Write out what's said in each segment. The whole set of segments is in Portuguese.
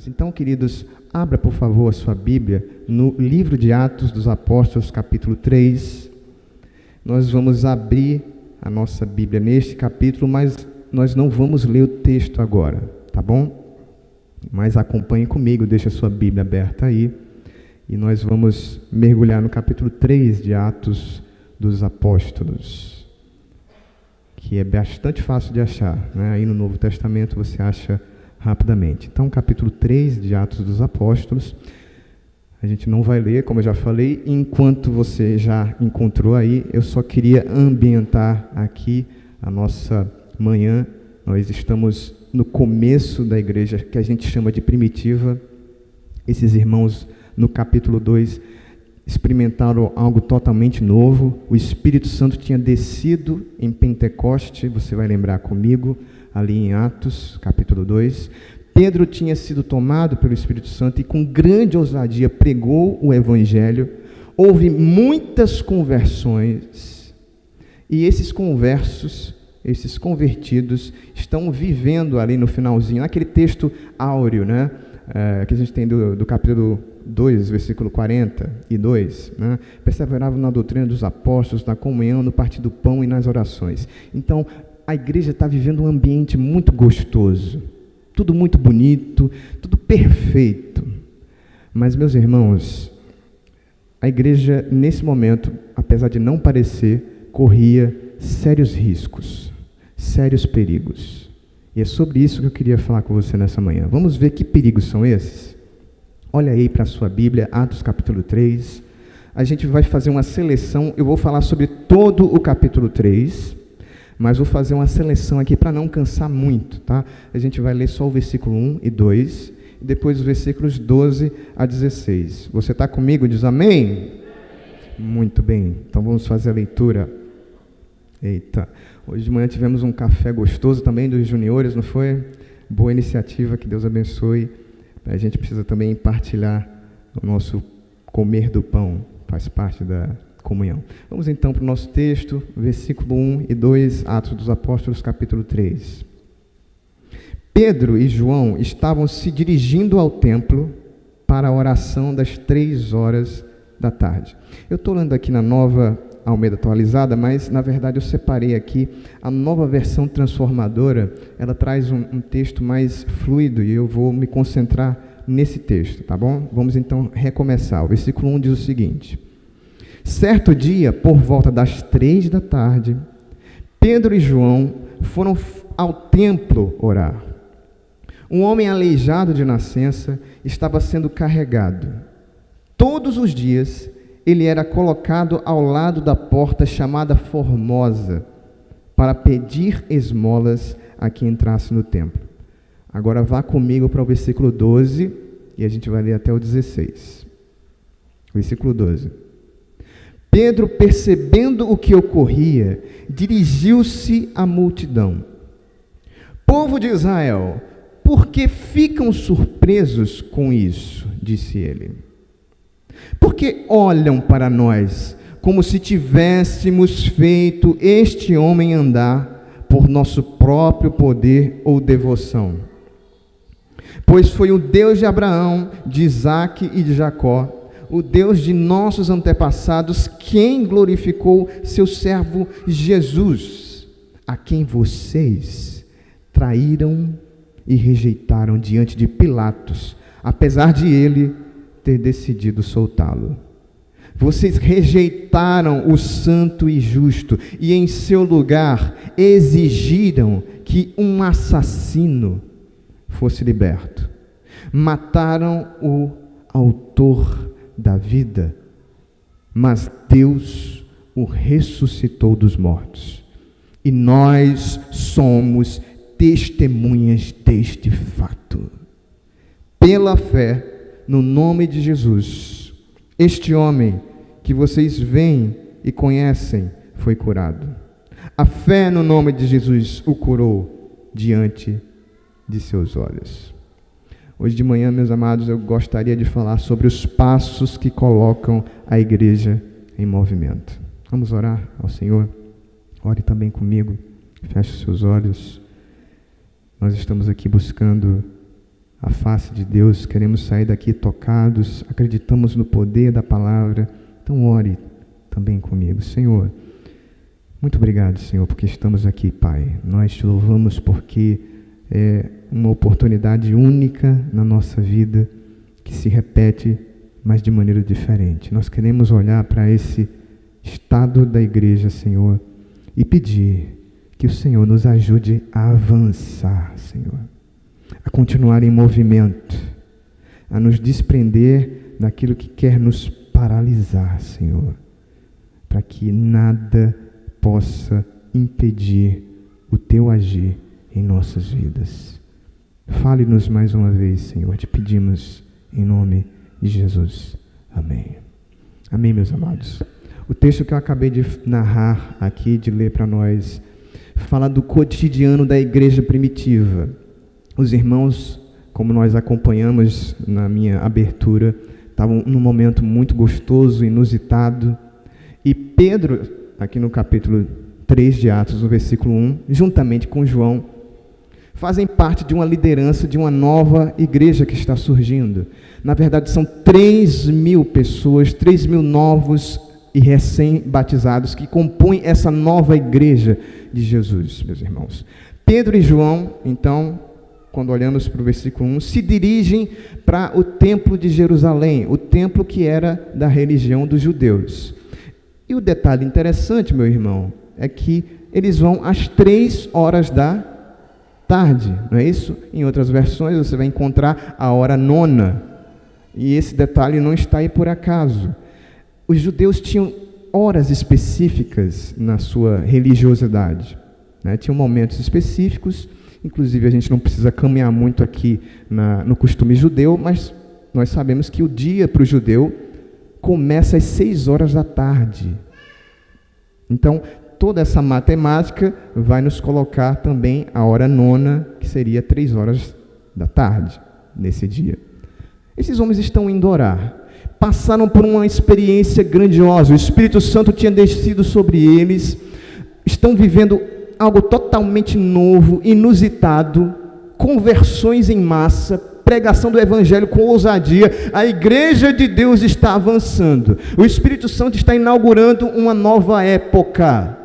Então, queridos, abra, por favor, a sua Bíblia no livro de Atos dos Apóstolos, capítulo 3. Nós vamos abrir a nossa Bíblia neste capítulo, mas nós não vamos ler o texto agora, tá bom? Mas acompanhe comigo, deixe a sua Bíblia aberta aí, e nós vamos mergulhar no capítulo 3 de Atos dos Apóstolos, que é bastante fácil de achar, né? Aí no Novo Testamento você acha rapidamente. Então, capítulo 3 de Atos dos Apóstolos, a gente não vai ler, como eu já falei, enquanto você já encontrou aí, eu só queria ambientar aqui a nossa manhã. Nós estamos no começo da igreja, que a gente chama de primitiva. Esses irmãos, no capítulo 2, experimentaram algo totalmente novo. O Espírito Santo tinha descido em Pentecoste, você vai lembrar comigo, ali em Atos, capítulo 2, Pedro tinha sido tomado pelo Espírito Santo e com grande ousadia pregou o Evangelho. Houve muitas conversões e esses conversos, esses convertidos, estão vivendo ali no finalzinho, naquele texto áureo, né? Que a gente tem do capítulo 2, versículo 42, né? Perseveravam na doutrina dos apóstolos, na comunhão, no partir do pão e nas orações. Então, a igreja está vivendo um ambiente muito gostoso, tudo muito bonito, tudo perfeito. Mas, meus irmãos, a igreja, nesse momento, apesar de não parecer, corria sérios riscos, sérios perigos. E é sobre isso que eu queria falar com você nessa manhã. Vamos ver que perigos são esses? Olha aí para a sua Bíblia, Atos capítulo 3. A gente vai fazer uma seleção, eu vou falar sobre todo o capítulo 3, mas vou fazer uma seleção aqui para não cansar muito, tá? A gente vai ler só o versículo 1 e 2, e depois os versículos 12 a 16. Você está comigo? Diz amém? Muito bem, então vamos fazer a leitura. Eita, hoje de manhã tivemos um café gostoso também dos juniores, não foi? Boa iniciativa, que Deus abençoe. A gente precisa também partilhar o nosso comer do pão, faz parte da comunhão. Vamos então para o nosso texto, versículo 1 e 2, Atos dos Apóstolos, capítulo 3. Pedro e João estavam se dirigindo ao templo para a oração das 3 da tarde. Eu estou lendo aqui na Nova Almeida Atualizada, mas na verdade eu separei aqui a Nova Versão Transformadora. Ela traz um texto mais fluido e eu vou me concentrar nesse texto, tá bom? Vamos então recomeçar. O versículo 1 diz o seguinte: certo dia, por volta das 3 da tarde, Pedro e João foram ao templo orar. Um homem aleijado de nascença estava sendo carregado. Todos os dias, ele era colocado ao lado da porta chamada Formosa, para pedir esmolas a quem entrasse no templo. Agora vá comigo para o versículo 12, e a gente vai ler até o 16. Versículo 12. Pedro, percebendo o que ocorria, dirigiu-se à multidão. Povo de Israel, por que ficam surpresos com isso? Disse ele. Porque olham para nós como se tivéssemos feito este homem andar por nosso próprio poder ou devoção. Pois foi o Deus de Abraão, de Isaque e de Jacó, o Deus de nossos antepassados, quem glorificou seu servo Jesus, a quem vocês traíram e rejeitaram diante de Pilatos, apesar de ele ter decidido soltá-lo. Vocês rejeitaram o santo e justo e em seu lugar exigiram que um assassino fosse liberto. Mataram o autor da vida, mas Deus o ressuscitou dos mortos. E nós somos testemunhas deste fato. Pela fé no nome de Jesus, este homem que vocês veem e conhecem foi curado. A fé no nome de Jesus o curou diante de seus olhos. Hoje de manhã, meus amados, eu gostaria de falar sobre os passos que colocam a igreja em movimento. Vamos orar ao Senhor? Ore também comigo. Feche os seus olhos. Nós estamos aqui buscando a face de Deus, queremos sair daqui tocados, acreditamos no poder da palavra. Então ore também comigo. Senhor, muito obrigado, Senhor, porque estamos aqui, Pai. Nós te louvamos porque é uma oportunidade única na nossa vida que se repete, mas de maneira diferente. Nós queremos olhar para esse estado da igreja, Senhor, e pedir que o Senhor nos ajude a avançar, Senhor, a continuar em movimento, a nos desprender daquilo que quer nos paralisar, Senhor, para que nada possa impedir o teu agir em nossas vidas. Fale-nos mais uma vez, Senhor, te pedimos em nome de Jesus. Amém. Amém, meus amados. O texto que eu acabei de narrar aqui, de ler para nós, fala do cotidiano da igreja primitiva. Os irmãos, como nós acompanhamos na minha abertura, estavam num momento muito gostoso, inusitado. E Pedro, aqui no capítulo 3 de Atos, no versículo 1, juntamente com João, fazem parte de uma liderança de uma nova igreja que está surgindo. Na verdade, são 3.000 pessoas, 3.000 novos e recém-batizados que compõem essa nova igreja de Jesus, meus irmãos. Pedro e João, então, quando olhamos para o versículo 1, se dirigem para o templo de Jerusalém, o templo que era da religião dos judeus. E o detalhe interessante, meu irmão, é que eles vão às 3 horas da tarde, não é isso? Em outras versões você vai encontrar a hora 9. E esse detalhe não está aí por acaso. Os judeus tinham horas específicas na sua religiosidade, né? Tinham momentos específicos, inclusive a gente não precisa caminhar muito aqui no costume judeu, mas nós sabemos que o dia para o judeu começa às 6 horas da tarde. Então, toda essa matemática vai nos colocar também a hora 9, que seria 3 horas da tarde, nesse dia. Esses homens estão indo orar. Passaram por uma experiência grandiosa. O Espírito Santo tinha descido sobre eles. Estão vivendo algo totalmente novo, inusitado. Conversões em massa, pregação do Evangelho com ousadia. A igreja de Deus está avançando. O Espírito Santo está inaugurando uma nova época.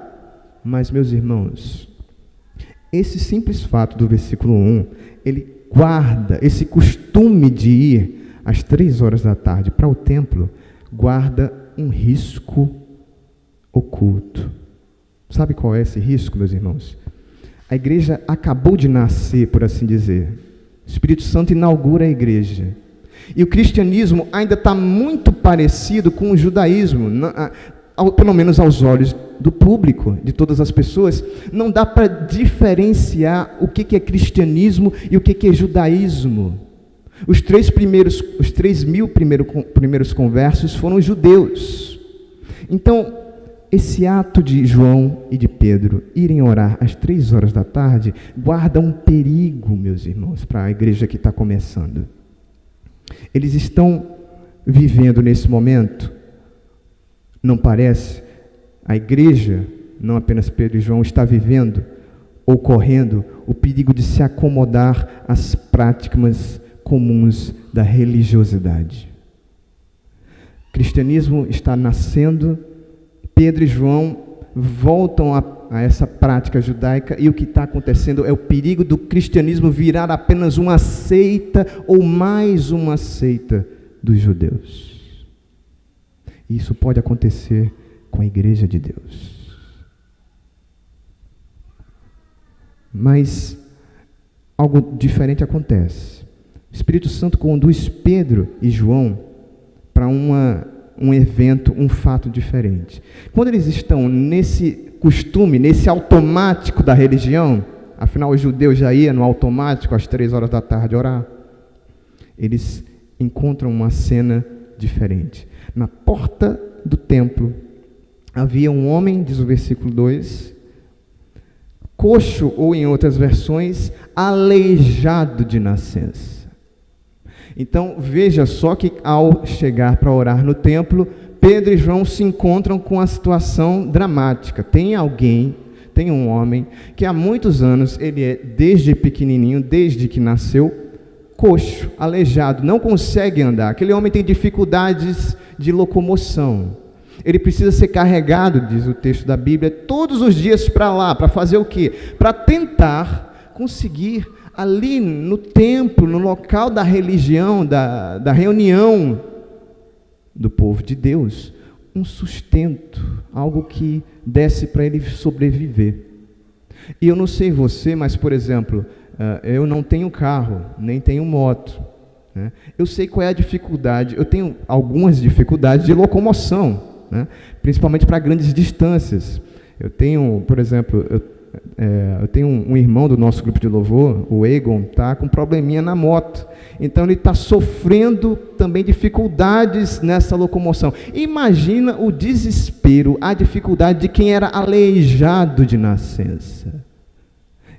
Mas, meus irmãos, esse simples fato do versículo 1, ele guarda esse costume de ir às 3 horas da tarde para o templo, guarda um risco oculto. Sabe qual é esse risco, meus irmãos? A igreja acabou de nascer, por assim dizer. O Espírito Santo inaugura a igreja. E o cristianismo ainda está muito parecido com o judaísmo, pelo menos aos olhos do público, de todas as pessoas. Não dá para diferenciar o que é cristianismo e o que é judaísmo. Os 3.000 primeiros conversos foram judeus. Então, esse ato de João e de Pedro irem orar às 3 horas da tarde guarda um perigo, meus irmãos, para a igreja que está começando. Eles estão vivendo nesse momento, não parece? A igreja, não apenas Pedro e João, está vivendo ou correndo o perigo de se acomodar às práticas comuns da religiosidade. O cristianismo está nascendo, Pedro e João voltam a essa prática judaica, e o que está acontecendo é o perigo do cristianismo virar apenas uma seita ou mais uma seita dos judeus. E isso pode acontecer com a igreja de Deus. Mas algo diferente acontece. O Espírito Santo conduz Pedro e João para um evento, um fato diferente. Quando eles estão nesse costume, nesse automático da religião, afinal os judeus já iam no automático às 3 horas da tarde orar, eles encontram uma cena diferente. Na porta do templo havia um homem, diz o versículo 2, coxo, ou em outras versões, aleijado de nascença. Então, veja só que ao chegar para orar no templo, Pedro e João se encontram com a situação dramática. Tem um homem, que há muitos anos, ele é desde pequenininho, desde que nasceu, coxo, aleijado, não consegue andar. Aquele homem tem dificuldades de locomoção. Ele precisa ser carregado, diz o texto da Bíblia, todos os dias para lá, para fazer o quê? Para tentar conseguir ali no templo, no local da religião, da reunião do povo de Deus, um sustento, algo que desse para ele sobreviver. E eu não sei você, mas, por exemplo, eu não tenho carro, nem tenho moto, né? Eu sei qual é a dificuldade, eu tenho algumas dificuldades de locomoção, né? Principalmente para grandes distâncias. Eu tenho, por exemplo, eu tenho um irmão do nosso grupo de louvor, o Egon, está com um probleminha na moto. Então ele está sofrendo também dificuldades nessa locomoção. Imagina o desespero, a dificuldade de quem era aleijado de nascença.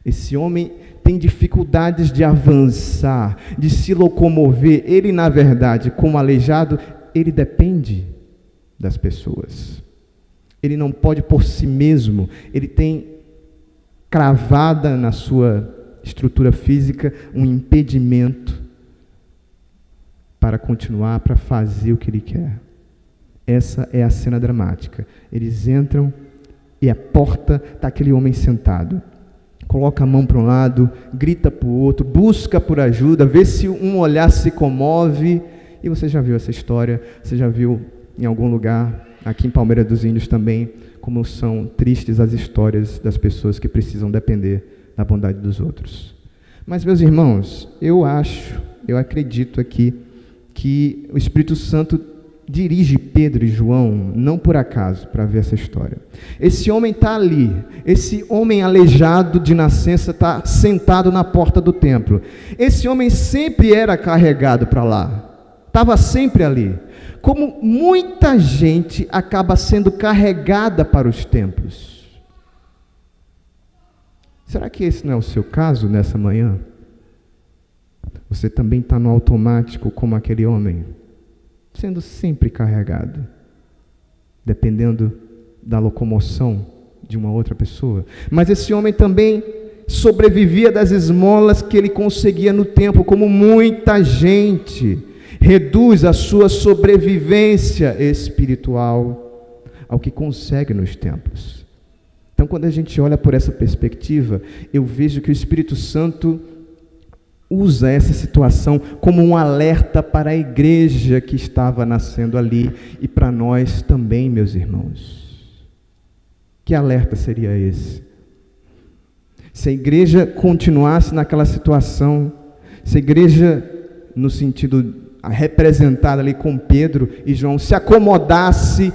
Esse homem tem dificuldades de avançar, de se locomover. Ele, na verdade, como aleijado, ele depende das pessoas. Ele não pode por si mesmo. Ele tem cravada na sua estrutura física um impedimento para continuar, para fazer o que ele quer. Essa é a cena dramática. Eles entram e a porta está aquele homem sentado. Coloca a mão para um lado, grita para o outro, busca por ajuda, vê se um olhar se comove. E você já viu essa história, você já viu em algum lugar, aqui em Palmeira dos Índios também, como são tristes as histórias das pessoas que precisam depender da bondade dos outros. Mas, meus irmãos, eu acredito aqui que o Espírito Santo dirige Pedro e João, não por acaso, para ver essa história. Esse homem está ali, esse homem aleijado de nascença está sentado na porta do templo. Esse homem sempre era carregado para lá, estava sempre ali. Como muita gente acaba sendo carregada para os templos. Será que esse não é o seu caso nessa manhã? Você também está no automático como aquele homem, sendo sempre carregado, dependendo da locomoção de uma outra pessoa. Mas esse homem também sobrevivia das esmolas que ele conseguia no templo, como muita gente reduz a sua sobrevivência espiritual ao que consegue nos templos. Então, quando a gente olha por essa perspectiva, eu vejo que o Espírito Santo usa essa situação como um alerta para a igreja que estava nascendo ali e para nós também, meus irmãos. Que alerta seria esse? Se a igreja continuasse naquela situação, se a igreja, no sentido representada ali com Pedro e João, se acomodasse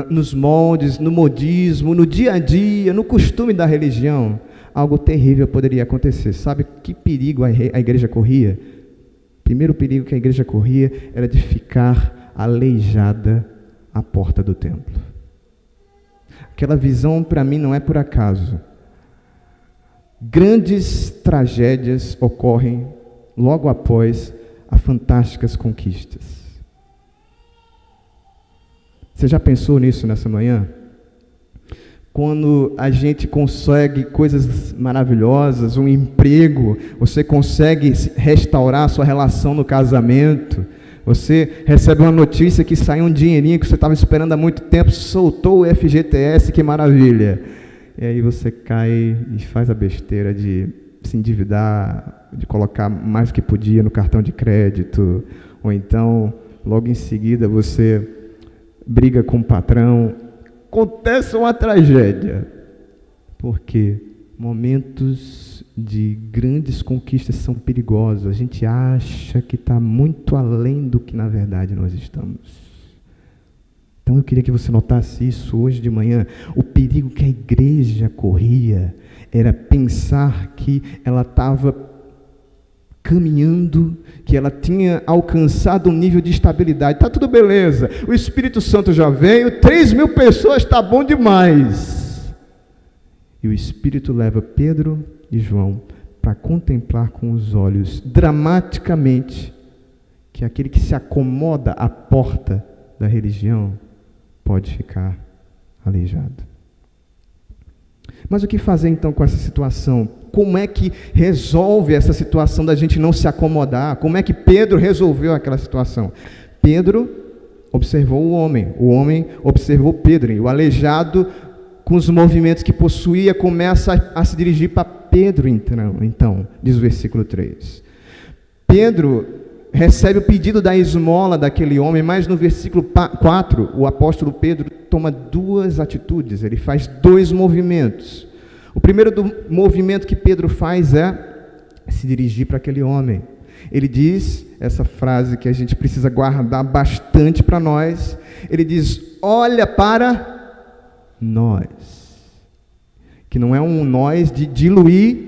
nos moldes, no modismo, no dia a dia, no costume da religião, algo terrível poderia acontecer. Sabe que perigo a igreja corria? O primeiro perigo que a igreja corria era de ficar aleijada à porta do templo. Aquela visão, para mim, não é por acaso. Grandes tragédias ocorrem logo após as fantásticas conquistas. Você já pensou nisso nessa manhã? Quando a gente consegue coisas maravilhosas, um emprego, você consegue restaurar a sua relação no casamento, você recebe uma notícia que saiu um dinheirinho que você estava esperando há muito tempo, soltou o FGTS, que maravilha. E aí você cai e faz a besteira de se endividar, de colocar mais do que podia no cartão de crédito, ou então, logo em seguida, você briga com o patrão. Acontece uma tragédia, porque momentos de grandes conquistas são perigosos. A gente acha que está muito além do que na verdade nós estamos. Então eu queria que você notasse isso hoje de manhã. O perigo que a igreja corria era pensar que ela estava caminhando, que ela tinha alcançado um nível de estabilidade. Está tudo beleza, o Espírito Santo já veio, 3.000 pessoas, está bom demais. E o Espírito leva Pedro e João para contemplar com os olhos, dramaticamente, que aquele que se acomoda à porta da religião pode ficar aleijado. Mas o que fazer então com essa situação? como é que resolve essa situação da gente não se acomodar? Como é que Pedro resolveu aquela situação? Pedro observou o homem observou Pedro, e o aleijado, com os movimentos que possuía, começa a se dirigir para Pedro, então, diz o versículo 3. Pedro recebe o pedido da esmola daquele homem, mas no versículo 4, o apóstolo Pedro toma duas atitudes, ele faz dois movimentos. O primeiro movimento que Pedro faz é se dirigir para aquele homem. Ele diz, essa frase que a gente precisa guardar bastante para nós, ele diz, olha para nós. Que não é um nós de diluir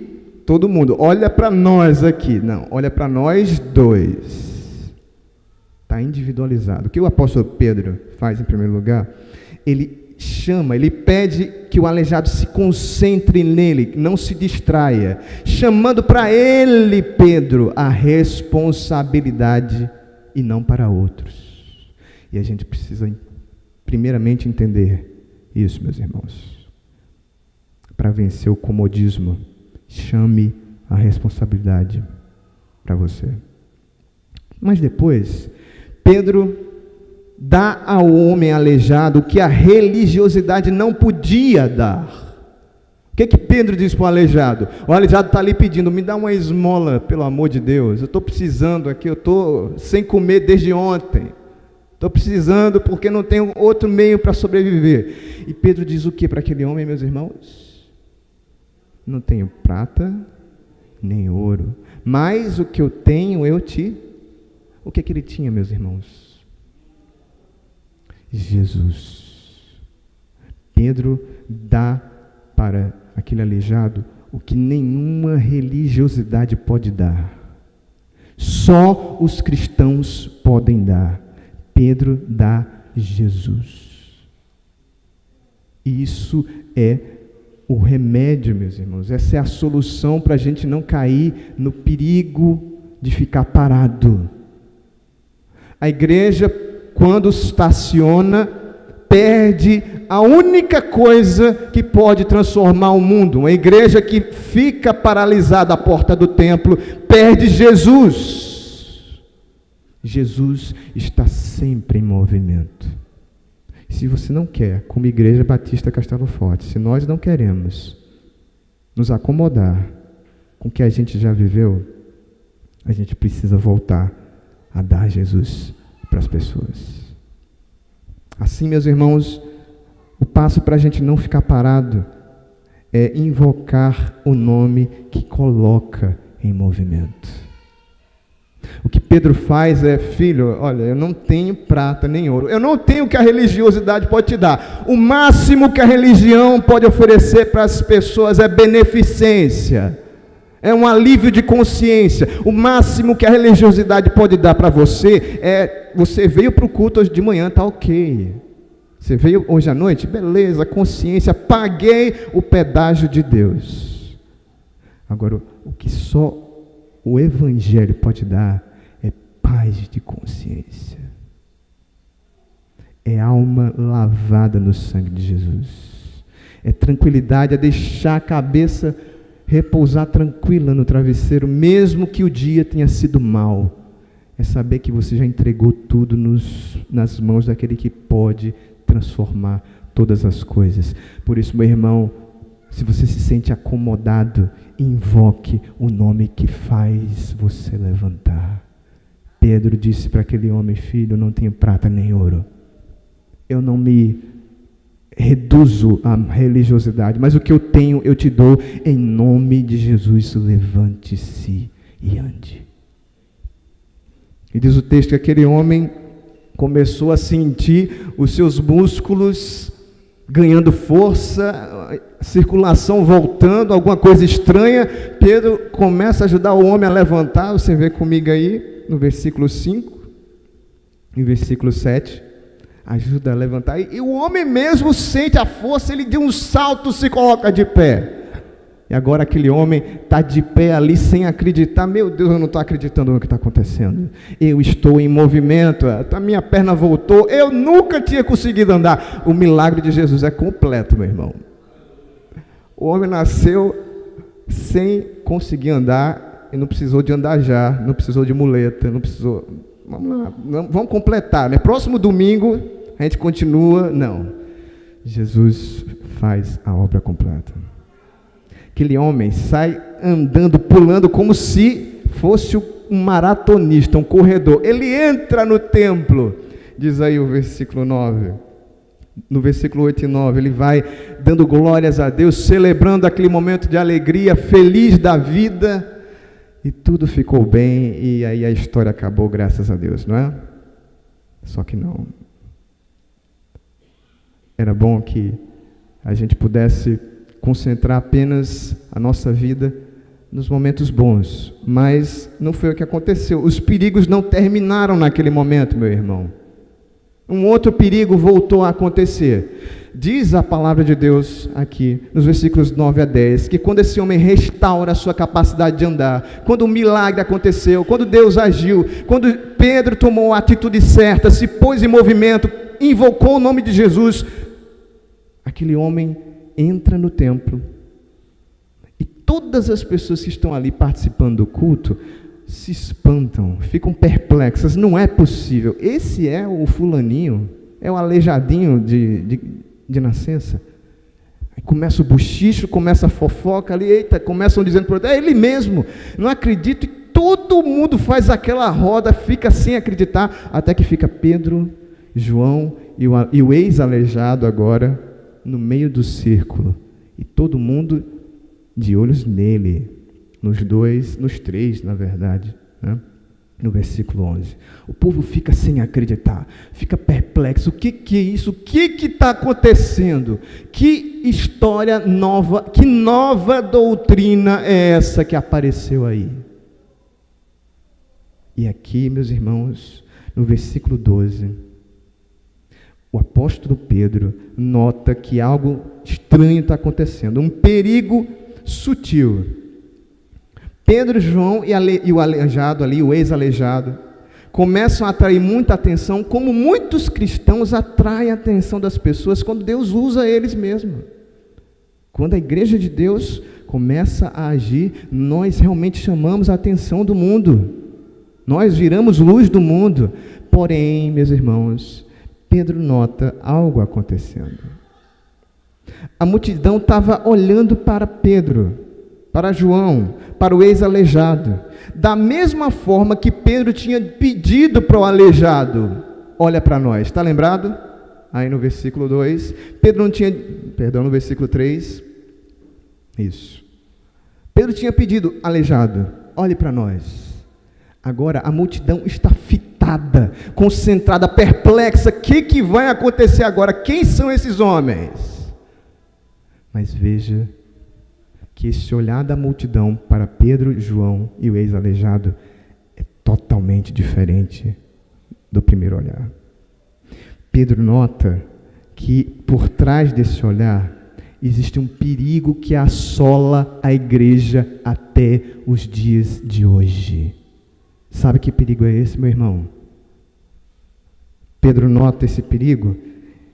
todo mundo. Olha para nós aqui. Não, olha para nós dois. Está individualizado. O que o apóstolo Pedro faz em primeiro lugar? Ele chama, ele pede que o aleijado se concentre nele, não se distraia, chamando para ele, Pedro, a responsabilidade e não para outros. E a gente precisa primeiramente entender isso, meus irmãos. Para vencer o comodismo, chame a responsabilidade para você. Mas depois, Pedro dá ao homem aleijado o que a religiosidade não podia dar. O que Pedro diz para o aleijado? O aleijado está ali pedindo, me dá uma esmola, pelo amor de Deus, eu estou precisando aqui, eu estou sem comer desde ontem, estou precisando porque não tenho outro meio para sobreviver. E Pedro diz o que para aquele homem, meus irmãos? Não tenho prata nem ouro, mas o que eu tenho eu te... O que ele tinha, meus irmãos? Jesus. Pedro dá para aquele aleijado o que nenhuma religiosidade pode dar. Só os cristãos podem dar. Pedro dá Jesus. E isso é o remédio, meus irmãos. Essa é a solução para a gente não cair no perigo de ficar parado. A igreja, quando estaciona, perde a única coisa que pode transformar o mundo. Uma igreja que fica paralisada à porta do templo, perde Jesus. Jesus está sempre em movimento. Se você não quer, como Igreja Batista Castelo Forte, se nós não queremos nos acomodar com o que a gente já viveu, a gente precisa voltar a dar Jesus para as pessoas. Assim, meus irmãos, o passo para a gente não ficar parado é invocar o nome que coloca em movimento. O que Pedro faz é, filho, olha, eu não tenho prata nem ouro, eu não tenho o que a religiosidade pode te dar. O máximo que a religião pode oferecer para as pessoas é beneficência. É um alívio de consciência. O máximo que a religiosidade pode dar para você é, você veio para o culto hoje de manhã, está ok. Você veio hoje à noite, beleza, consciência, paguei o pedágio de Deus. Agora, o que só o Evangelho pode dar é paz de consciência. É alma lavada no sangue de Jesus. É tranquilidade, é deixar a cabeça repousar tranquila no travesseiro, mesmo que o dia tenha sido mau. É saber que você já entregou tudo nas mãos daquele que pode transformar todas as coisas. Por isso, meu irmão, se você se sente acomodado, invoque o nome que faz você levantar. Pedro disse para aquele homem, filho, eu não tenho prata nem ouro. Eu não me reduzo à religiosidade, mas o que eu tenho eu te dou, em nome de Jesus, levante-se e ande. E diz o texto que aquele homem começou a sentir os seus músculos ganhando força, circulação voltando, alguma coisa estranha. Pedro começa a ajudar o homem a levantar, você vê comigo aí, no versículo 5, e versículo 7, ajuda a levantar, e o homem mesmo sente a força, ele de um salto se coloca de pé, e agora aquele homem está de pé ali sem acreditar. Meu Deus, eu não estou acreditando no que está acontecendo, eu estou em movimento, a minha perna voltou, eu nunca tinha conseguido andar. O milagre de Jesus é completo, meu irmão. O homem nasceu sem conseguir andar, e não precisou de andar já, não precisou de muleta, não precisou. Vamos lá, vamos completar, né? Próximo domingo a gente continua. Não. Jesus faz a obra completa. Aquele homem sai andando, pulando, como se fosse um maratonista, um corredor. Ele entra no templo, diz aí o versículo 9. No versículo 8 e 9, ele vai dando glórias a Deus, celebrando aquele momento de alegria, feliz da vida, e tudo ficou bem, e aí a história acabou, graças a Deus, não é? Só que não. Era bom que a gente pudesse concentrar apenas a nossa vida nos momentos bons, mas não foi o que aconteceu. Os perigos não terminaram naquele momento, meu irmão. Um outro perigo voltou a acontecer. Diz a palavra de Deus aqui, nos versículos 9 a 10, que quando esse homem restaura a sua capacidade de andar, quando o milagre aconteceu, quando Deus agiu, quando Pedro tomou a atitude certa, se pôs em movimento, invocou o nome de Jesus, aquele homem entra no templo, e todas as pessoas que estão ali participando do culto se espantam, ficam perplexas. Não é possível, esse é o fulaninho, é o aleijadinho de nascença. Aí começa o bochicho, começa a fofoca ali, eita, começam dizendo por outro, é ele mesmo, não acredito, e todo mundo faz aquela roda, fica sem acreditar, até que fica Pedro, João e o ex-aleijado agora no meio do círculo, e todo mundo de olhos nele, nos três, na verdade, né? No versículo 11, o povo fica sem acreditar, fica perplexo, o que é isso, o que está acontecendo, que história nova, que nova doutrina é essa que apareceu aí? E aqui, meus irmãos, no versículo 12, o apóstolo Pedro nota que algo estranho está acontecendo, um perigo sutil. Pedro, João e o aleijado ali, o ex-aleijado, começam a atrair muita atenção, como muitos cristãos atraem a atenção das pessoas quando Deus usa eles mesmos. Quando a igreja de Deus começa a agir, nós realmente chamamos a atenção do mundo. Nós viramos luz do mundo. Porém, meus irmãos, Pedro nota algo acontecendo. A multidão estava olhando para Pedro, para João, para o ex-aleijado, da mesma forma que Pedro tinha pedido para o aleijado, olha para nós, está lembrado? Aí no versículo 2, no versículo 3, isso, Pedro tinha pedido, aleijado, olhe para nós. Agora a multidão está fitada, concentrada, perplexa, o que vai acontecer agora? Quem são esses homens? Mas veja que esse olhar da multidão para Pedro, João e o ex-aleijado é totalmente diferente do primeiro olhar. Pedro nota que por trás desse olhar existe um perigo que assola a igreja até os dias de hoje. Sabe que perigo é esse, meu irmão? Pedro nota esse perigo,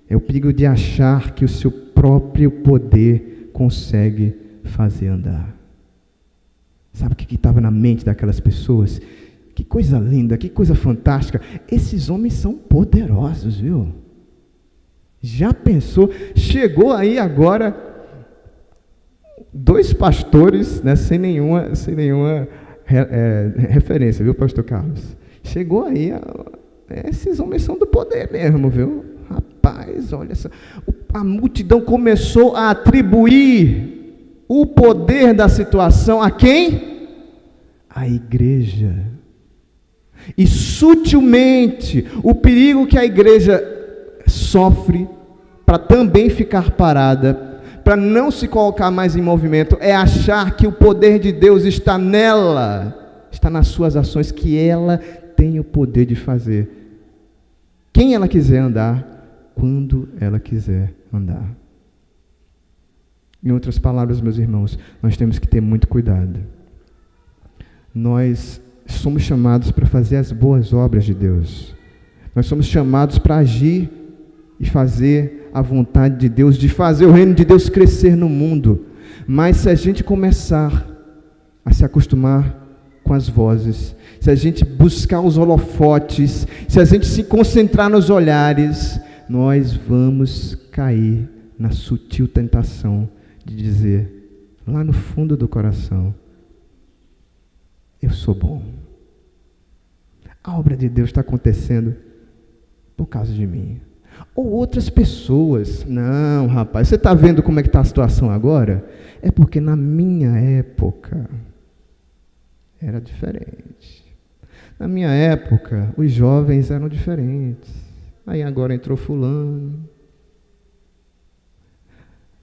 é o perigo de achar que o seu próprio poder consegue fazer andar. Sabe o que estava na mente daquelas pessoas? Que coisa linda, que coisa fantástica. Esses homens são poderosos, viu? Já pensou? Chegou aí agora 2 pastores, né, sem nenhuma referência, viu, pastor Carlos? Chegou aí, esses homens são do poder mesmo, viu? Rapaz, olha só. A multidão começou a atribuir o poder da situação a quem? A igreja. E sutilmente, o perigo que a igreja sofre para também ficar parada, para não se colocar mais em movimento, é achar que o poder de Deus está nela, está nas suas ações, que ela tem o poder de fazer quem ela quiser andar, quando ela quiser andar. Em outras palavras, meus irmãos, nós temos que ter muito cuidado. Nós somos chamados para fazer as boas obras de Deus. Nós somos chamados para agir e fazer a vontade de Deus, de fazer o reino de Deus crescer no mundo. Mas se a gente começar a se acostumar com as vozes, se a gente buscar os holofotes, se a gente se concentrar nos olhares, nós vamos cair na sutil tentação de dizer, lá no fundo do coração, eu sou bom. A obra de Deus está acontecendo por causa de mim. Ou outras pessoas. Não, rapaz, você está vendo como é que está a situação agora? É porque na minha época era diferente. Na minha época, os jovens eram diferentes. Aí agora entrou fulano.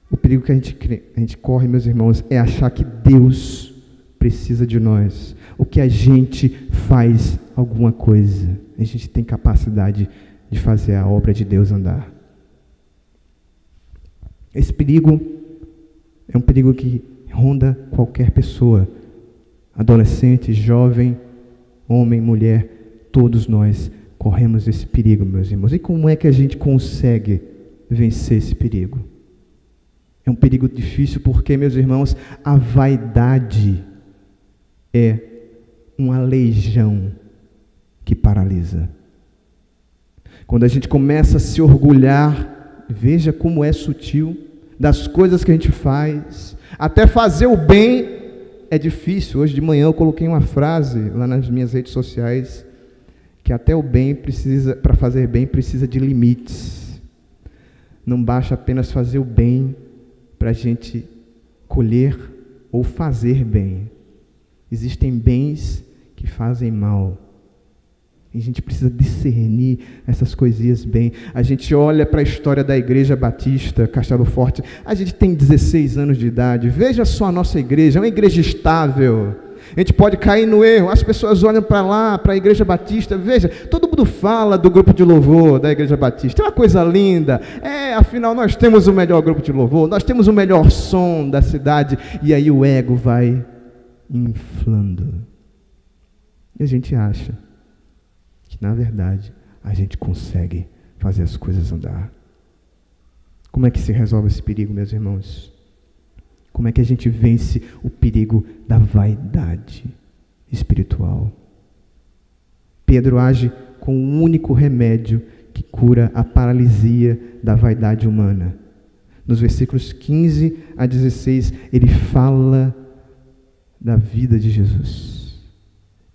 O perigo que a gente corre, meus irmãos, é achar que Deus precisa de nós. O que a gente faz alguma coisa. A gente tem capacidade de fazer a obra de Deus andar. Esse perigo é um perigo que ronda qualquer pessoa. Adolescente, jovem, homem, mulher, todos nós corremos esse perigo, meus irmãos. E como é que a gente consegue vencer esse perigo? É um perigo difícil porque, meus irmãos, a vaidade é uma legião que paralisa. Quando a gente começa a se orgulhar, veja como é sutil, das coisas que a gente faz, até fazer o bem é difícil. Hoje de manhã eu coloquei uma frase lá nas minhas redes sociais, que até o bem precisa, para fazer bem, precisa de limites. Não basta apenas fazer o bem para a gente colher ou fazer bem. Existem bens que fazem mal. E a gente precisa discernir essas coisinhas bem. A gente olha para a história da Igreja Batista, Castelo Forte. A gente tem 16 anos de idade. Veja só a nossa igreja, é uma igreja estável. A gente pode cair no erro. As pessoas olham para lá, para a Igreja Batista. Veja, todo mundo fala do grupo de louvor da Igreja Batista. É uma coisa linda. Afinal, nós temos o melhor grupo de louvor. Nós temos o melhor som da cidade. E aí o ego vai inflando. E a gente acha que, na verdade, a gente consegue fazer as coisas andar. Como é que se resolve esse perigo, meus irmãos? Como é que a gente vence o perigo da vaidade espiritual? Pedro age com o único remédio que cura a paralisia da vaidade humana. Nos versículos 15 a 16, ele fala da vida de Jesus.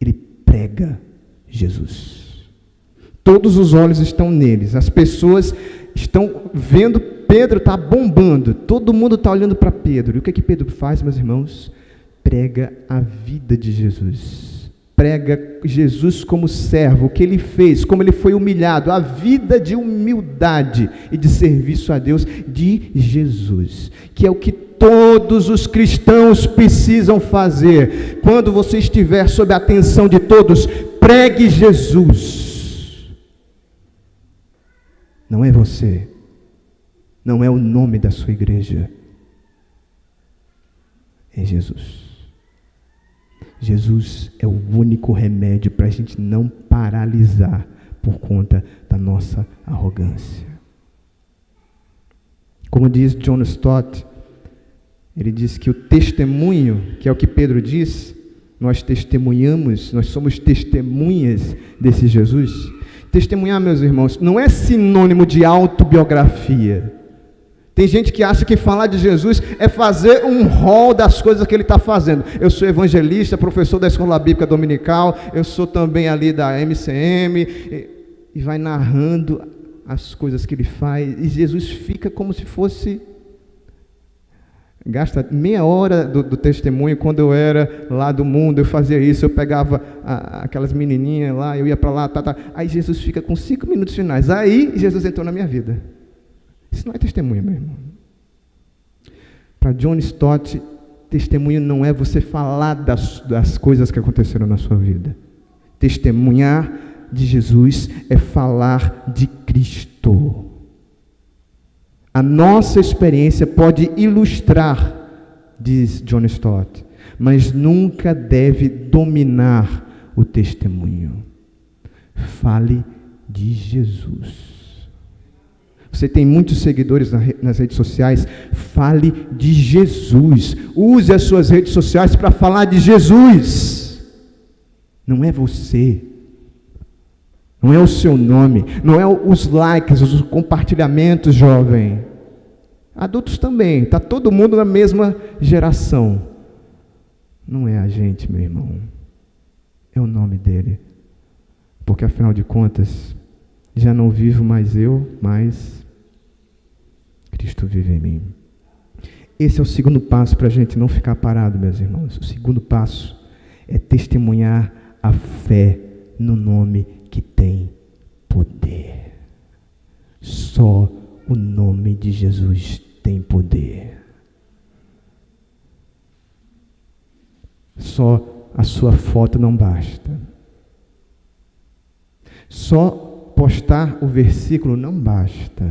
Ele prega Jesus. Todos os olhos estão neles. As pessoas estão vendo Pedro, está bombando. Todo mundo está olhando para Pedro. E o que Pedro faz, meus irmãos? Prega a vida de Jesus. Prega Jesus como servo, o que ele fez, como ele foi humilhado, a vida de humildade e de serviço a Deus de Jesus, que é o que todos os cristãos precisam fazer. Quando você estiver sob a atenção de todos, pregue Jesus. Não é você, não é o nome da sua igreja, é Jesus. Jesus é o único remédio para a gente não paralisar por conta da nossa arrogância. Como diz John Stott, ele diz que o testemunho, que é o que Pedro diz, nós testemunhamos, nós somos testemunhas desse Jesus. Testemunhar, meus irmãos, não é sinônimo de autobiografia. Tem gente que acha que falar de Jesus é fazer um rol das coisas que ele está fazendo. Eu sou evangelista, professor da Escola Bíblica Dominical, eu sou também ali da MCM, e vai narrando as coisas que ele faz, e Jesus fica como se fosse... Gasta meia hora do testemunho. Quando eu era lá do mundo, eu fazia isso, eu pegava aquelas menininhas lá, eu ia para lá, aí Jesus fica com 5 minutos finais, aí Jesus entrou na minha vida. Isso não é testemunho, meu irmão. Para John Stott, testemunho não é você falar das coisas que aconteceram na sua vida. Testemunhar de Jesus é falar de Cristo. A nossa experiência pode ilustrar, diz John Stott, mas nunca deve dominar o testemunho. Fale de Jesus. Você tem muitos seguidores nas redes sociais. Fale de Jesus. Use as suas redes sociais para falar de Jesus. Não é você. Não é o seu nome. Não é os likes, os compartilhamentos, jovem. Adultos também. Está todo mundo na mesma geração. Não é a gente, meu irmão. É o nome dele. Porque afinal de contas, já não vivo mais eu, mas Cristo vive em mim. Esse é o segundo passo para a gente não ficar parado, meus irmãos. O segundo passo é testemunhar a fé no nome que tem poder. Só o nome de Jesus tem poder. Só a sua foto não basta. Só postar o versículo não basta.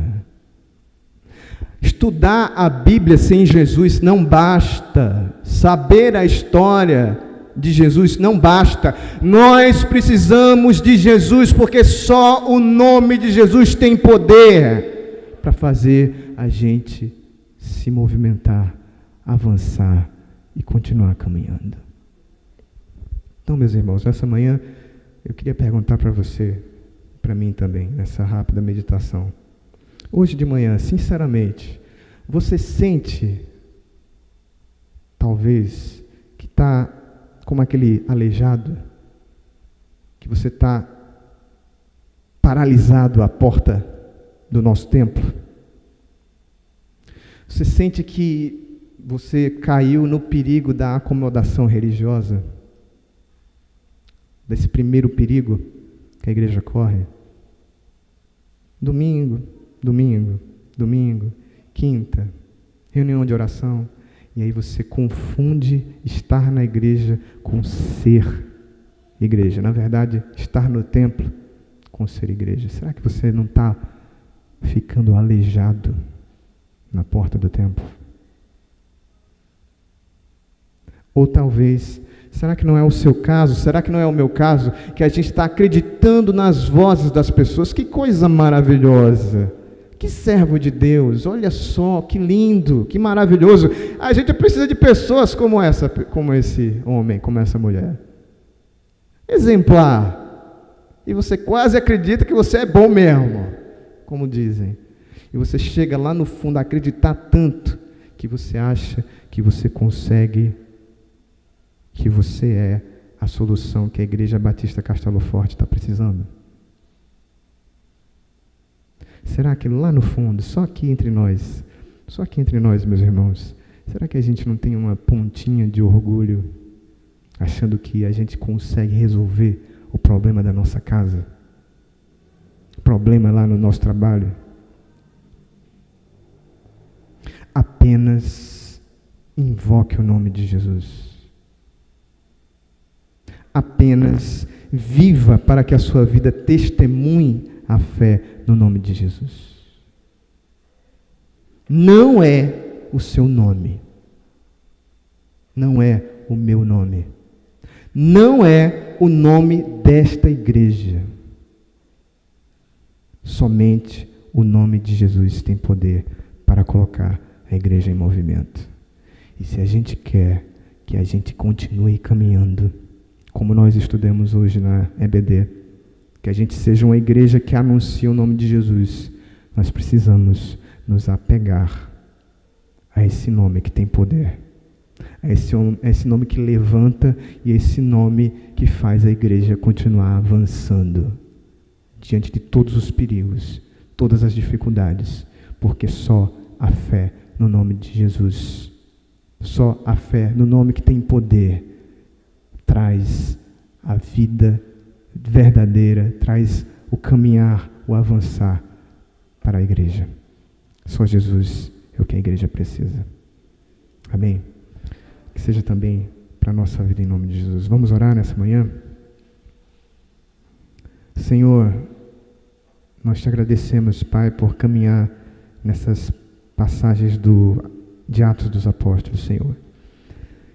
Estudar a Bíblia sem Jesus não basta. Saber a história de Jesus não basta. Nós precisamos de Jesus, porque só o nome de Jesus tem poder para fazer a gente se movimentar, avançar e continuar caminhando. Então, meus irmãos, essa manhã eu queria perguntar para você, para mim também, nessa rápida meditação. Hoje de manhã, sinceramente, você sente, talvez, que está como aquele aleijado, que você está paralisado à porta do nosso templo? Você sente que você caiu no perigo da acomodação religiosa? Desse primeiro perigo que a igreja corre? Domingo, quinta, reunião de oração, e aí você confunde estar na igreja com ser igreja. Na verdade, estar no templo com ser igreja. Será que você não está ficando aleijado na porta do templo? Ou talvez, será que não é o seu caso? Será que não é o meu caso? Que a gente está acreditando nas vozes das pessoas. Que coisa maravilhosa! Que servo de Deus! Olha só, que lindo, que maravilhoso! A gente precisa de pessoas como essa, como esse homem, como essa mulher. Exemplar. E você quase acredita que você é bom mesmo, como dizem. E você chega lá no fundo a acreditar tanto que você acha que você consegue, que você é a solução que a Igreja Batista Castelo Forte está precisando? Será que lá no fundo, só aqui entre nós, meus irmãos, será que a gente não tem uma pontinha de orgulho, achando que a gente consegue resolver o problema da nossa casa? O problema lá no nosso trabalho? Apenas invoque o nome de Jesus. Apenas viva para que a sua vida testemunhe a fé no nome de Jesus. Não é o seu nome. Não é o meu nome. Não é o nome desta igreja. Somente o nome de Jesus tem poder para colocar a igreja em movimento. E se a gente quer que a gente continue caminhando, como nós estudamos hoje na EBD, que a gente seja uma igreja que anuncia o nome de Jesus, nós precisamos nos apegar a esse nome que tem poder, a esse nome que levanta e esse nome que faz a igreja continuar avançando diante de todos os perigos, todas as dificuldades, porque só a fé no nome de Jesus, só a fé no nome que tem poder, traz a vida verdadeira, traz o caminhar, o avançar para a igreja. Só Jesus é o que a igreja precisa. Amém? Que seja também para a nossa vida em nome de Jesus. Vamos orar nessa manhã? Senhor, nós te agradecemos, Pai, por caminhar nessas passagens de Atos dos Apóstolos, Senhor.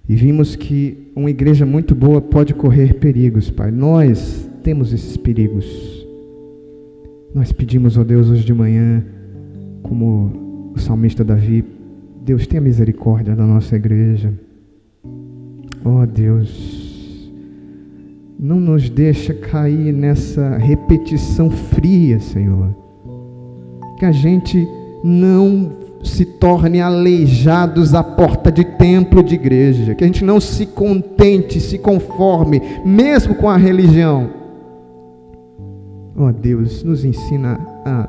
E vimos que uma igreja muito boa pode correr perigos, Pai. Nós temos esses perigos. Nós pedimos, ó Deus, hoje de manhã, como o salmista Davi, Deus, tenha misericórdia da nossa igreja. Oh Deus, não nos deixa cair nessa repetição fria, Senhor. Que a gente não se torne aleijados à porta de templo, de igreja. Que a gente não se contente, se conforme, mesmo com a religião. Oh Deus, nos ensina a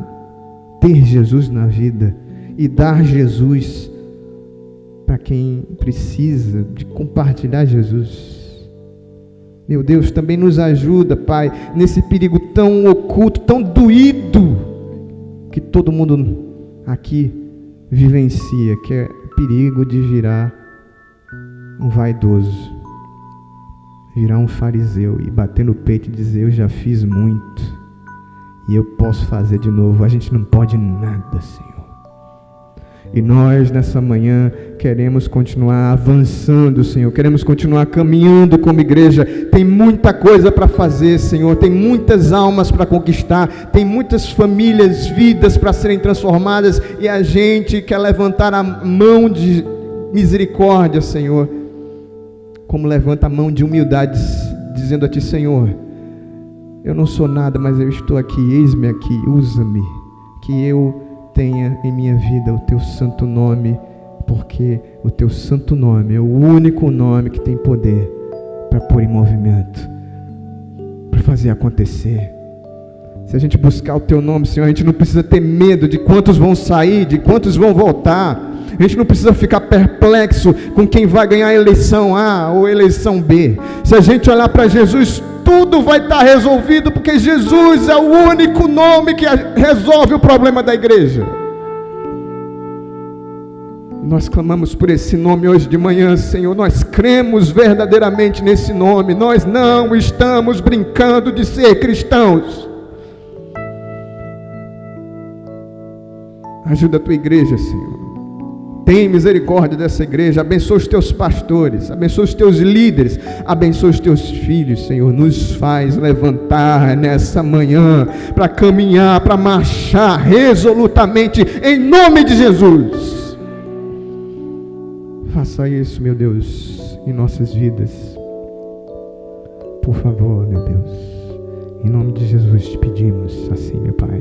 ter Jesus na vida e dar Jesus para quem precisa de compartilhar Jesus. Meu Deus, também nos ajuda, Pai, nesse perigo tão oculto, tão doído, que todo mundo aqui vivencia, que é o perigo de virar um vaidoso, virar um fariseu e bater no peito e dizer: eu já fiz muito e eu posso fazer de novo. A gente não pode nada, Senhor. E nós nessa manhã queremos continuar avançando, Senhor. Queremos continuar caminhando como igreja. Tem muita coisa para fazer, Senhor. Tem muitas almas para conquistar. Tem muitas famílias, vidas para serem transformadas. E a gente quer levantar a mão de misericórdia, Senhor. Como levanta a mão de humildade, dizendo a Ti: Senhor, eu não sou nada, mas eu estou aqui. Eis-me aqui, usa-me. Que eu tenha em minha vida o Teu santo nome, porque o Teu santo nome é o único nome que tem poder para pôr em movimento, para fazer acontecer. Se a gente buscar o Teu nome, Senhor, a gente não precisa ter medo de quantos vão sair, de quantos vão voltar. A gente não precisa ficar perplexo com quem vai ganhar a eleição A ou a eleição B. Se a gente olhar para Jesus, tudo vai estar resolvido, porque Jesus é o único nome que resolve o problema da igreja. Nós clamamos por esse nome hoje de manhã, Senhor. Nós cremos verdadeiramente nesse nome. Nós não estamos brincando de ser cristãos. Ajuda a Tua igreja, Senhor. Tem misericórdia dessa igreja. Abençoa os Teus pastores, abençoa os Teus líderes, abençoa os Teus filhos, Senhor. Nos faz levantar nessa manhã para caminhar, para marchar resolutamente em nome de Jesus. Faça isso, meu Deus, em nossas vidas, por favor, meu Deus. Em nome de Jesus te pedimos assim, meu Pai.